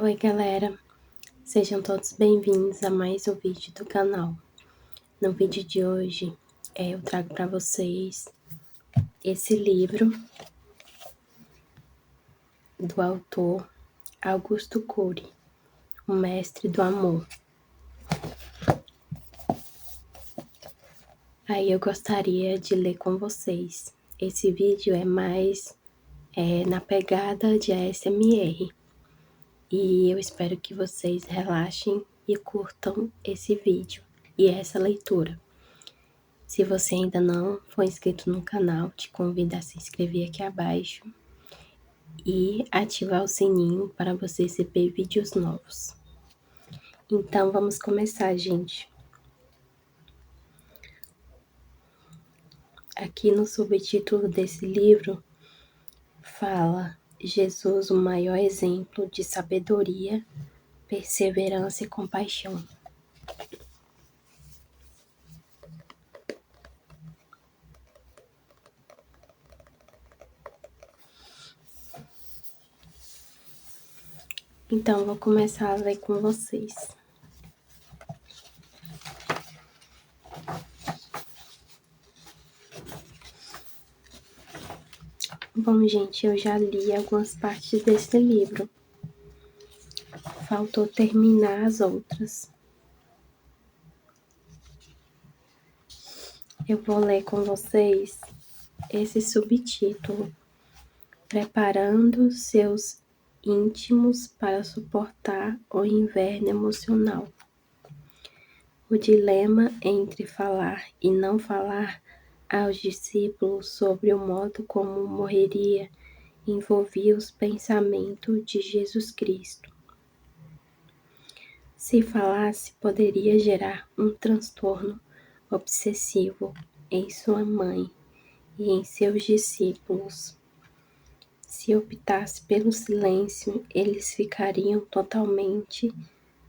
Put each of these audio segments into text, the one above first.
Oi galera, sejam todos bem-vindos a mais um vídeo do canal. No vídeo de hoje eu trago para vocês esse livro do autor Augusto Cury, O Mestre do Amor. Aí eu gostaria de ler com vocês. Esse vídeo é mais na pegada de ASMR. E eu espero que vocês relaxem e curtam esse vídeo e essa leitura. Se você ainda não for inscrito no canal, te convido a se inscrever aqui abaixo e ativar o sininho para você receber vídeos novos. Então vamos começar, gente. Aqui no subtítulo desse livro fala: Jesus, o maior exemplo de sabedoria, perseverança e compaixão. Então vou começar a ler com vocês. Bom, gente, eu já li algumas partes desse livro. Faltou terminar as outras. Eu vou ler com vocês esse subtítulo: Preparando seus íntimos para suportar o inverno emocional. O dilema entre falar e não falar aos discípulos sobre o modo como morreria envolvia os pensamentos de Jesus Cristo. Se falasse, poderia gerar um transtorno obsessivo em sua mãe e em seus discípulos. Se optasse pelo silêncio, eles ficariam totalmente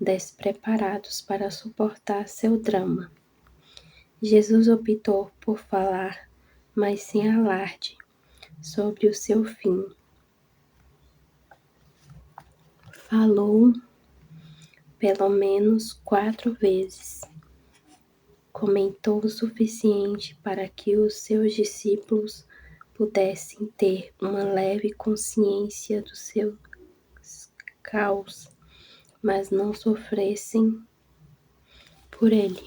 despreparados para suportar seu drama. Jesus optou por falar, mas sem alarde, sobre o seu fim. Falou pelo menos 4 vezes. Comentou o suficiente para que os seus discípulos pudessem ter uma leve consciência do seu caos, mas não sofressem por ele.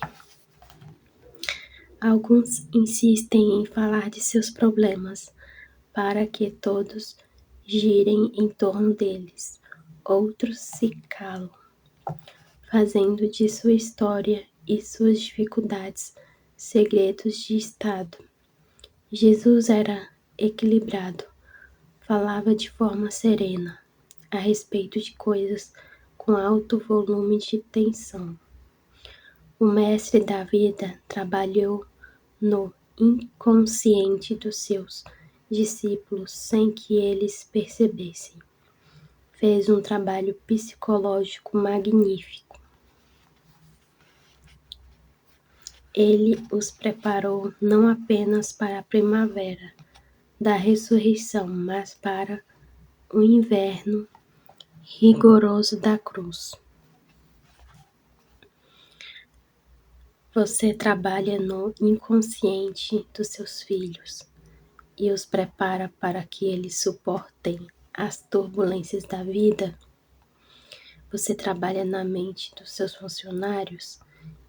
Alguns insistem em falar de seus problemas para que todos girem em torno deles. Outros se calam, fazendo de sua história e suas dificuldades segredos de Estado. Jesus era equilibrado, falava de forma serena a respeito de coisas com alto volume de tensão. O mestre da vida trabalhou no inconsciente dos seus discípulos sem que eles percebessem. Fez um trabalho psicológico magnífico. Ele os preparou não apenas para a primavera da ressurreição, mas para o inverno rigoroso da cruz. Você trabalha no inconsciente dos seus filhos e os prepara para que eles suportem as turbulências da vida. Você trabalha na mente dos seus funcionários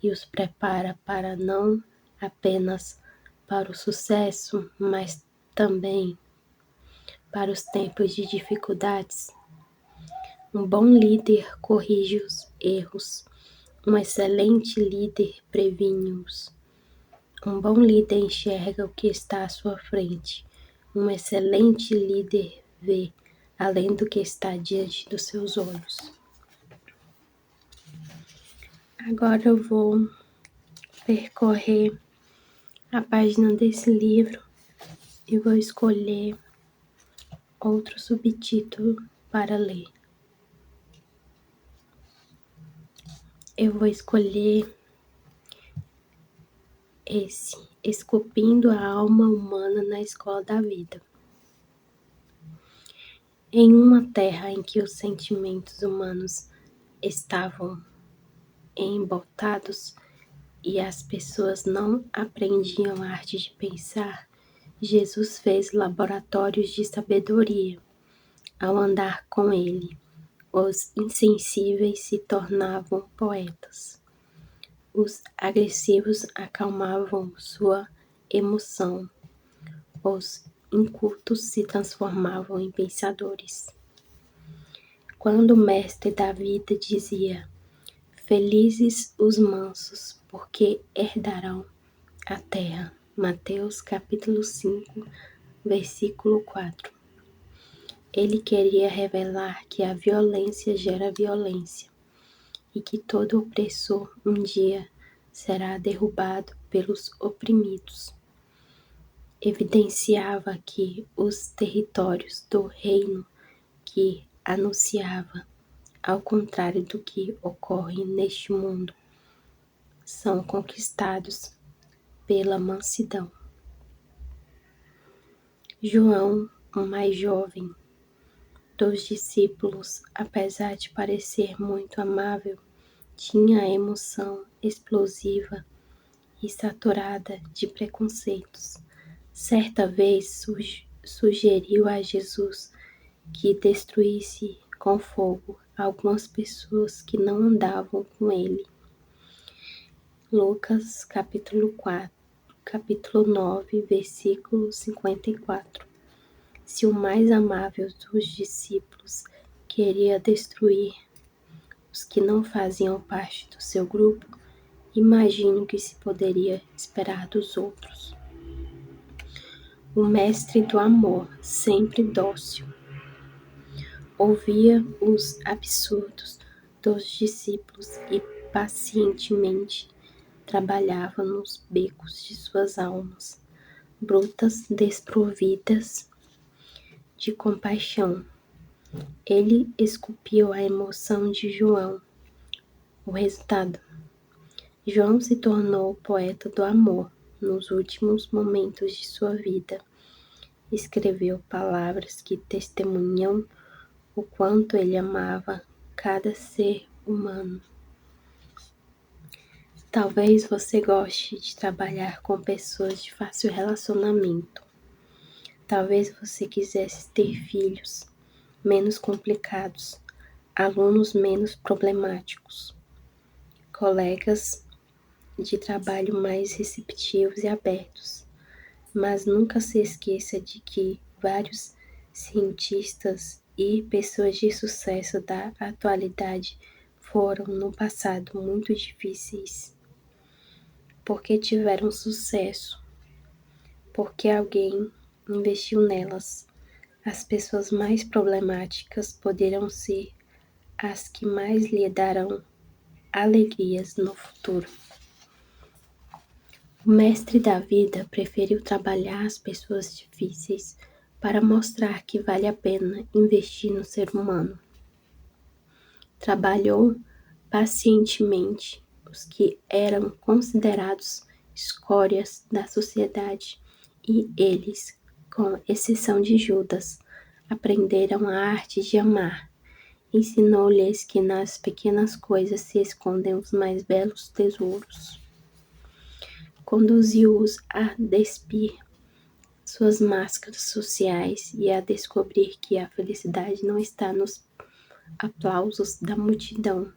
e os prepara para não apenas para o sucesso, mas também para os tempos de dificuldades. Um bom líder corrige os erros. Um excelente líder previne-os. Um bom líder enxerga o que está à sua frente. Um excelente líder vê além do que está diante dos seus olhos. Agora eu vou percorrer a página desse livro e vou escolher outro subtítulo para ler. Eu vou escolher esse: Esculpindo a alma humana na escola da vida. Em uma terra em que os sentimentos humanos estavam embotados e as pessoas não aprendiam a arte de pensar, Jesus fez laboratórios de sabedoria. Ao andar com ele, os insensíveis se tornavam poetas. Os agressivos acalmavam sua emoção. Os incultos se transformavam em pensadores. Quando o mestre da vida dizia: Felizes os mansos, porque herdarão a terra. Mateus capítulo 5, versículo 4. Ele queria revelar que a violência gera violência e que todo opressor um dia será derrubado pelos oprimidos. Evidenciava que os territórios do reino que anunciava, ao contrário do que ocorre neste mundo, são conquistados pela mansidão. João, o mais jovem dos discípulos, apesar de parecer muito amável, tinha a emoção explosiva e saturada de preconceitos. Certa vez sugeriu a Jesus que destruísse com fogo algumas pessoas que não andavam com ele. Lucas capítulo 9, versículo 54. Se o mais amável dos discípulos queria destruir os que não faziam parte do seu grupo, imagine o que se poderia esperar dos outros. O mestre do amor, sempre dócil, ouvia os absurdos dos discípulos e pacientemente trabalhava nos becos de suas almas, brutas, desprovidas de compaixão. Ele esculpiu a emoção de João. O resultado: João se tornou o poeta do amor nos últimos momentos de sua vida. Escreveu palavras que testemunham o quanto ele amava cada ser humano. Talvez você goste de trabalhar com pessoas de fácil relacionamento. Talvez você quisesse ter filhos menos complicados, alunos menos problemáticos, colegas de trabalho mais receptivos e abertos. Mas nunca se esqueça de que vários cientistas e pessoas de sucesso da atualidade foram no passado muito difíceis. Porque tiveram sucesso, porque alguém investiu nelas. As pessoas mais problemáticas poderão ser as que mais lhe darão alegrias no futuro. O mestre da vida preferiu trabalhar as pessoas difíceis para mostrar que vale a pena investir no ser humano. Trabalhou pacientemente os que eram considerados escórias da sociedade e eles, com exceção de Judas, aprenderam a arte de amar. Ensinou-lhes que nas pequenas coisas se escondem os mais belos tesouros. Conduziu-os a despir suas máscaras sociais e a descobrir que a felicidade não está nos aplausos da multidão,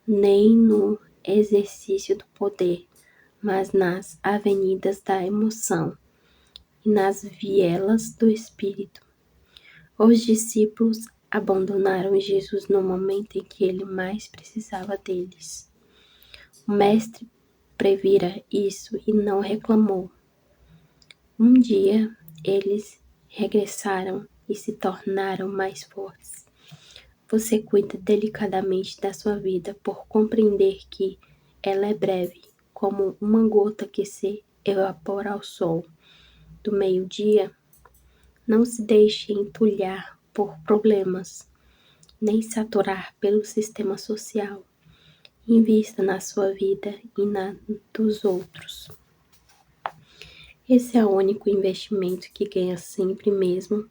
nem no exercício do poder, mas nas avenidas da emoção e nas vielas do espírito. Os discípulos abandonaram Jesus no momento em que ele mais precisava deles. O mestre previra isso e não reclamou. Um dia eles regressaram e se tornaram mais fortes. Você cuida delicadamente da sua vida por compreender que ela é breve, como uma gota que se evapora ao sol do meio-dia. Não se deixe entulhar por problemas, nem saturar pelo sistema social. Invista na sua vida e na dos outros. Esse é o único investimento que ganha sempre mesmo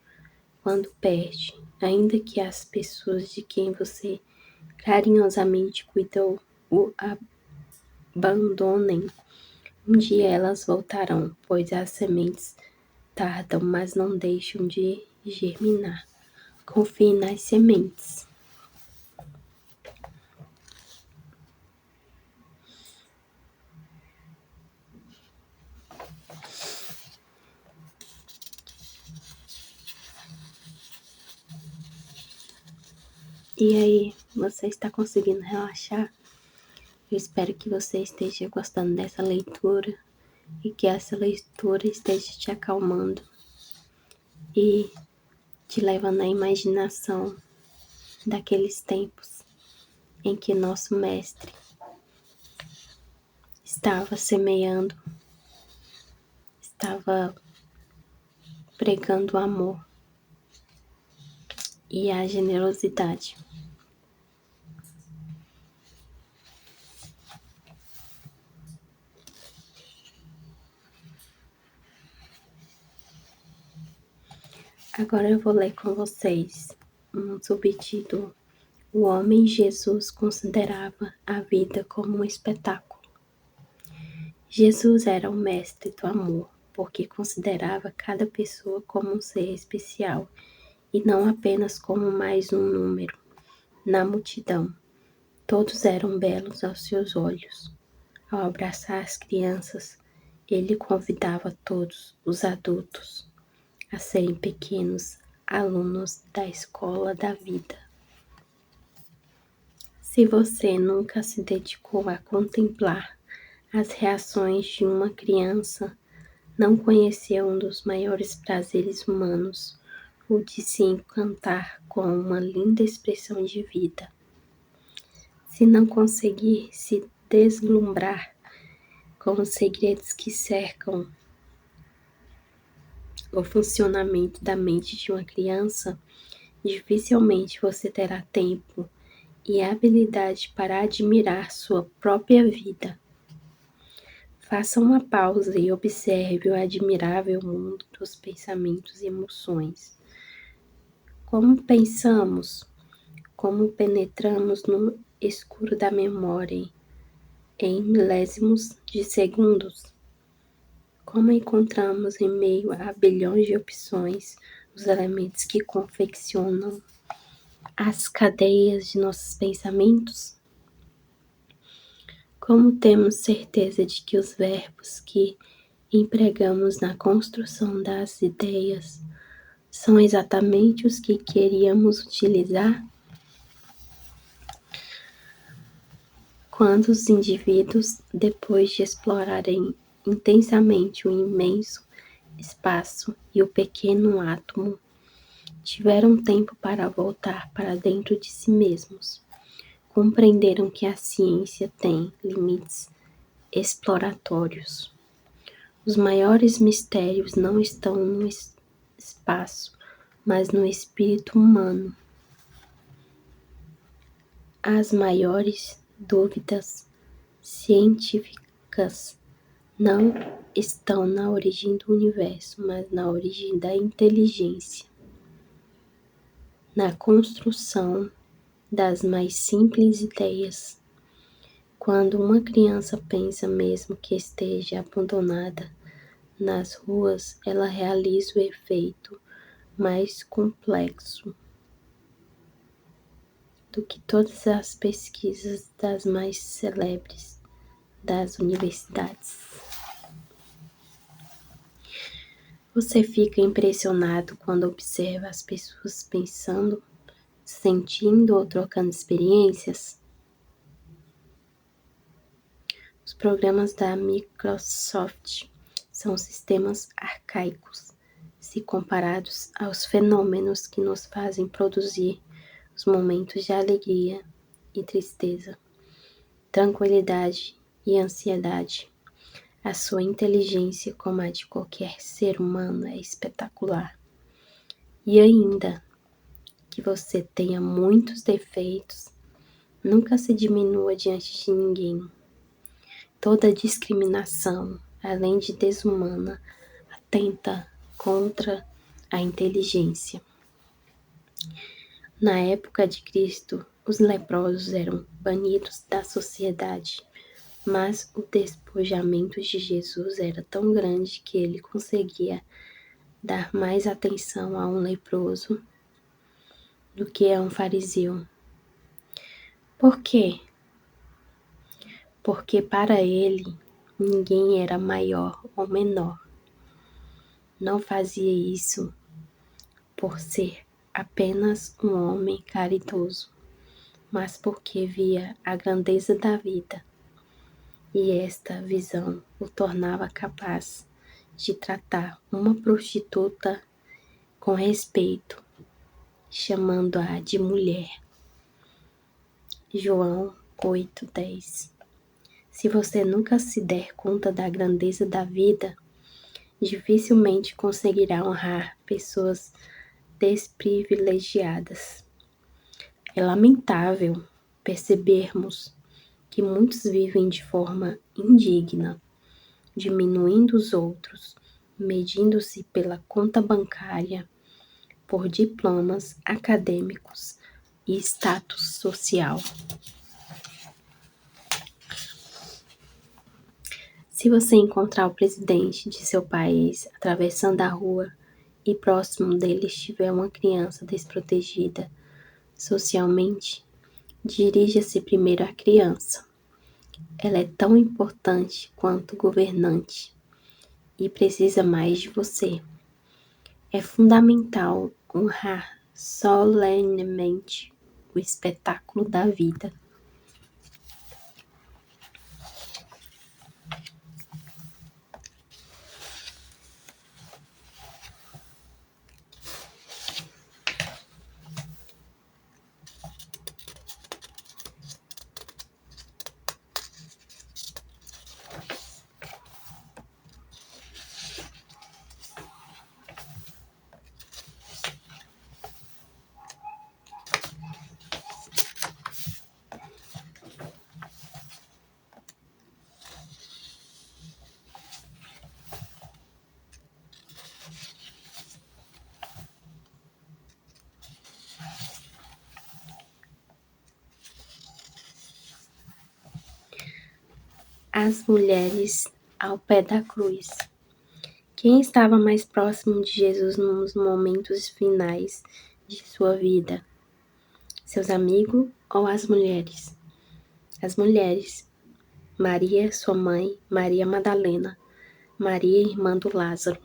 quando perde. ainda que as pessoas de quem você carinhosamente cuidou o abandonem, um dia elas voltarão, pois as sementes tardam, mas não deixam de germinar. Confie nas sementes. E aí, você está conseguindo relaxar? Eu espero que você esteja gostando dessa leitura e que essa leitura esteja te acalmando e te levando à imaginação daqueles tempos em que nosso mestre estava semeando, estava pregando o amor e a generosidade. Agora eu vou ler com vocês um subtítulo. O homem Jesus considerava a vida como um espetáculo. Jesus era o mestre do amor, porque considerava cada pessoa como um ser especial e não apenas como mais um número na multidão. Todos eram belos aos seus olhos. Ao abraçar as crianças, ele convidava todos os adultos a serem pequenos alunos da escola da vida. Se você nunca se dedicou a contemplar as reações de uma criança, não conheceu um dos maiores prazeres humanos, o de se encantar com uma linda expressão de vida. Se não conseguir se deslumbrar com os segredos que cercam o funcionamento da mente de uma criança, dificilmente você terá tempo e habilidade para admirar sua própria vida. Faça uma pausa e observe o admirável mundo dos pensamentos e emoções. Como pensamos, como penetramos no escuro da memória em milésimos de segundos, como encontramos em meio a bilhões de opções os elementos que confeccionam as cadeias de nossos pensamentos. Como temos certeza de que os verbos que empregamos na construção das ideias são exatamente os que queríamos utilizar? Quando os indivíduos, depois de explorarem intensamente o imenso espaço e o pequeno átomo, tiveram tempo para voltar para dentro de si mesmos, compreenderam que a ciência tem limites exploratórios. Os maiores mistérios não estão no espaço, mas no espírito humano. As maiores dúvidas científicas não estão na origem do universo, mas na origem da inteligência, na construção das mais simples ideias. Quando uma criança pensa, mesmo que esteja abandonada nas ruas, ela realiza o efeito mais complexo do que todas as pesquisas das mais celebres das universidades. Você fica impressionado quando observa as pessoas pensando, sentindo ou trocando experiências? Os programas da Microsoft são sistemas arcaicos, se comparados aos fenômenos que nos fazem produzir os momentos de alegria e tristeza, tranquilidade e ansiedade. A sua inteligência, como a de qualquer ser humano, é espetacular. E ainda que você tenha muitos defeitos, nunca se diminua diante de ninguém. Toda discriminação, além de desumana, atenta contra a inteligência. Na época de Cristo, os leprosos eram banidos da sociedade, mas o despojamento de Jesus era tão grande que ele conseguia dar mais atenção a um leproso do que a um fariseu. Por quê? Porque para ele ninguém era maior ou menor. Não fazia isso por ser apenas um homem caridoso, mas porque via a grandeza da vida, e esta visão o tornava capaz de tratar uma prostituta com respeito, chamando-a de mulher. João 8:10. Se você nunca se der conta da grandeza da vida, dificilmente conseguirá honrar pessoas desprivilegiadas. É lamentável percebermos que muitos vivem de forma indigna, diminuindo os outros, medindo-se pela conta bancária, por diplomas acadêmicos e status social. Se você encontrar o presidente de seu país atravessando a rua e próximo dele estiver uma criança desprotegida socialmente, dirija-se primeiro à criança. Ela é tão importante quanto o governante e precisa mais de você. É fundamental honrar solenemente o espetáculo da vida. As mulheres ao pé da cruz. Quem estava mais próximo de Jesus nos momentos finais de sua vida? Seus amigos ou as mulheres? As mulheres. Maria, sua mãe, Maria Madalena, Maria, irmã do Lázaro,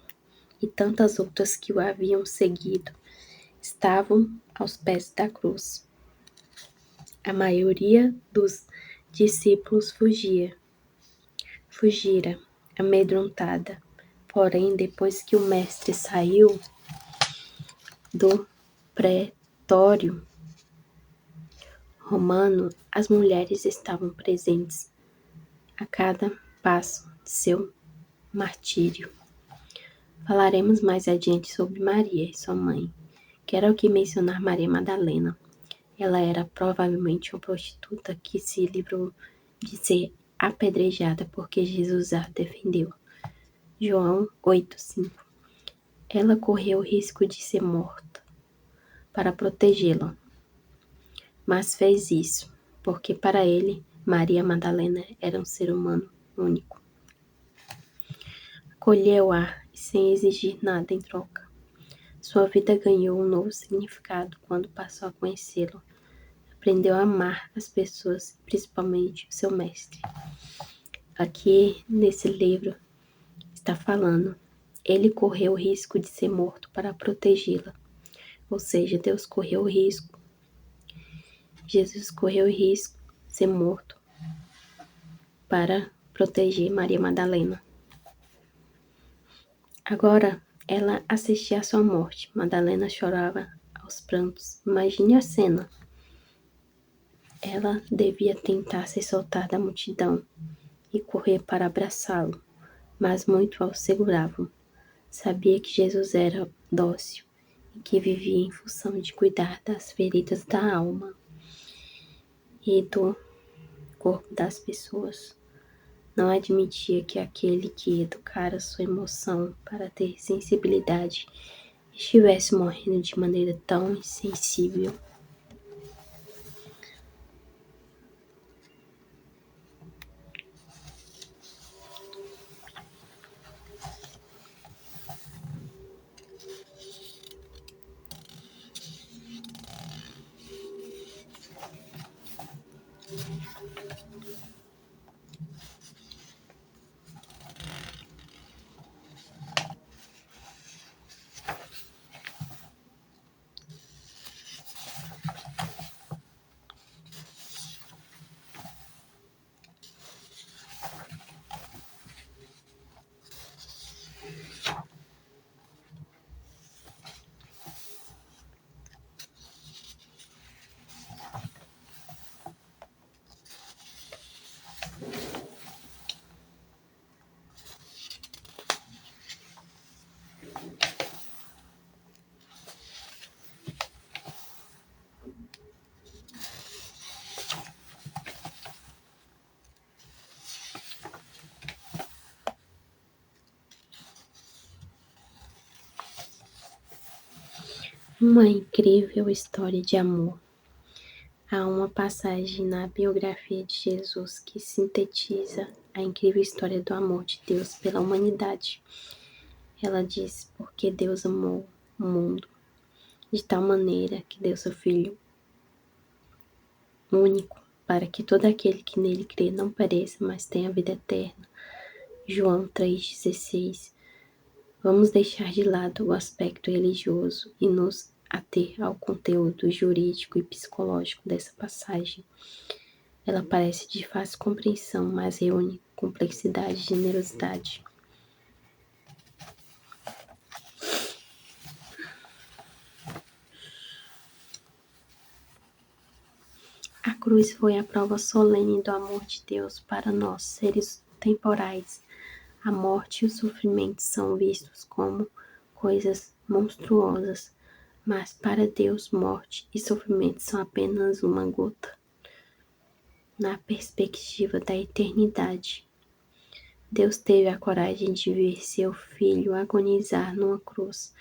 e tantas outras que o haviam seguido, estavam aos pés da cruz. A maioria dos discípulos fugira, amedrontada. Porém, depois que o mestre saiu do pretório romano, as mulheres estavam presentes a cada passo de seu martírio. Falaremos mais adiante sobre Maria e sua mãe. Quero aqui mencionar Maria Madalena. Ela era provavelmente uma prostituta que se livrou de ser apedrejada porque Jesus a defendeu. João 8:5. Ela correu o risco de ser morta para protegê-la, mas fez isso porque para ele Maria Madalena era um ser humano único. Acolheu-a sem exigir nada em troca. Sua vida ganhou um novo significado quando passou a conhecê-lo. Aprendeu a amar as pessoas, principalmente o seu mestre. Aqui nesse livro está falando, ele correu o risco de ser morto para protegê-la. Ou seja, Deus correu o risco, Jesus correu o risco de ser morto para proteger Maria Madalena. Agora, ela assistia à sua morte. Madalena chorava aos prantos. Imagine a cena. Ela devia tentar se soltar da multidão e correr para abraçá-lo, mas muitos o seguravam. Sabia que Jesus era dócil e que vivia em função de cuidar das feridas da alma e do corpo das pessoas. Não admitia que aquele que educara sua emoção para ter sensibilidade estivesse morrendo de maneira tão insensível. Uma incrível história de amor. Há uma passagem na biografia de Jesus que sintetiza a incrível história do amor de Deus pela humanidade. Ela diz: porque Deus amou o mundo de tal maneira que deu seu Filho único, para que todo aquele que nele crê não pereça, mas tenha vida eterna. João 3,16. Vamos deixar de lado o aspecto religioso e nos ater ao conteúdo jurídico e psicológico dessa passagem. Ela parece de fácil compreensão, mas reúne complexidade e generosidade. A cruz foi a prova solene do amor de Deus para nós, seres temporais. A morte e o sofrimento são vistos como coisas monstruosas, mas para Deus morte e sofrimento são apenas uma gota na perspectiva da eternidade. Deus teve a coragem de ver seu Filho agonizar numa cruz.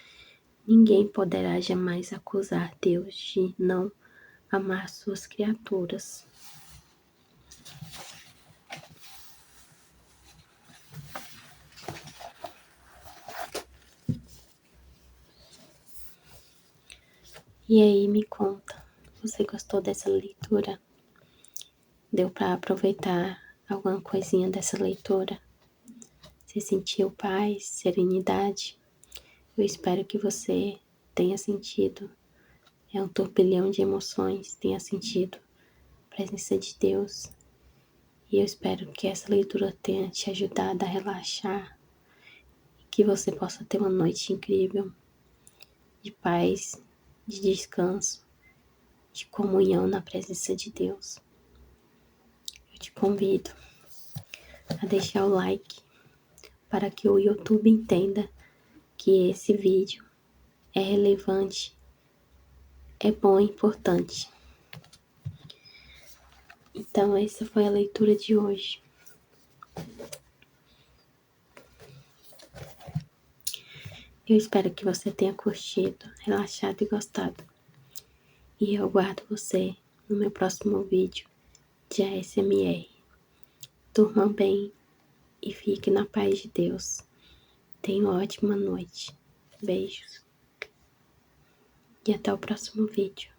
Ninguém poderá jamais acusar Deus de não amar suas criaturas. E aí, me conta, você gostou dessa leitura? Deu para aproveitar alguma coisinha dessa leitura? Você sentiu paz, serenidade? Eu espero que você tenha sentido. É um turbilhão de emoções, tenha sentido a presença de Deus. E eu espero que essa leitura tenha te ajudado a relaxar e que você possa ter uma noite incrível de paz, de descanso, de comunhão na presença de Deus. Eu te convido a deixar o like para que o YouTube entenda que esse vídeo é relevante, é bom e importante. Então essa foi a leitura de hoje. Eu espero que você tenha curtido, relaxado e gostado. E eu aguardo você no meu próximo vídeo de ASMR. Durma bem e fique na paz de Deus. Tenha uma ótima noite. Beijos. E até o próximo vídeo.